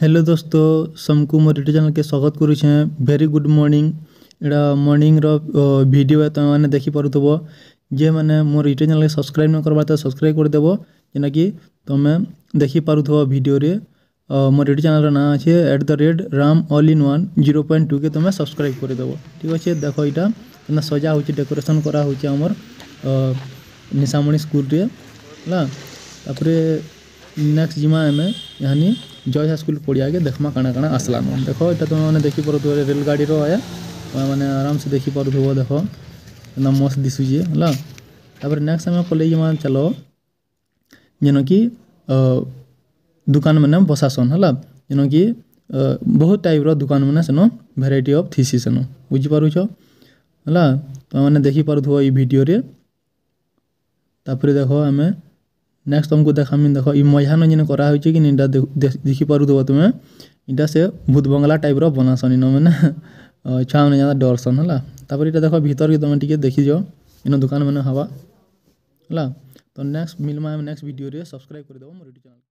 Hello दोस्तों, समकु मोर YouTube channel के स्वागत करुचे। Very good morning. एटा मॉर्निंग रो वीडियो है, तुम मैंने देखी पारुथबो। जे मैंने मोर यूट्यूब चैनल के सब्सक्राइब न करबा तो सब्सक्राइब कर देबो, जेना कि तुम देखी पारुथबो वीडियो रे। मोर यूट्यूब चैनल ना अच्छे @RAM all in one 0.2 के तुम सब्सक्राइब कर देबो। ठीक अच्छे। देखो यहाँ सजा हो डेकोरेशन करा होचे हमर निशामणी स्कूल रे ला। तापरे नेक्स्ट जिमा आमे यानी जॉय हाई स्कूल पड़िया के देखमा काना काना आसलान। देखो ये तुम मैंने देखी पारुथबो, रेलगाड़ी रो है मैंने आराम से देखी पारुथबो। देखो ना मस्त दिशुचे है। तापर नेक्स्ट आम पलि जिमा चलो जेन कि दुकान मैंने बसासन है, जेन कि बहुत टाइप रो दुकान मैंने सेनो भेराइटी ऑफ थीसी सेनो बुझीपारुछ है। तुम मैंने देखी पारुथबो ये वीडियो रे। तापर देखो आम नेक्स्ट तुमको देखामी। देखो ये मझान जेन करा होचे कि इटा देखी पारुथबो तुम। इटा से भूत बंगला टाइप रो बनासन इन मैंने छुआ मैंने ज़्यादा डरसन है। तापर इटा देखो भीतर के तुम टिके देखी जाओ इन दुकान मैंने हवा है। तो नेक्स्ट मिलमा नेक्स्ट वीडियो रे। सब्सक्राइब कर देबो मोर यूट्यूब चैनल।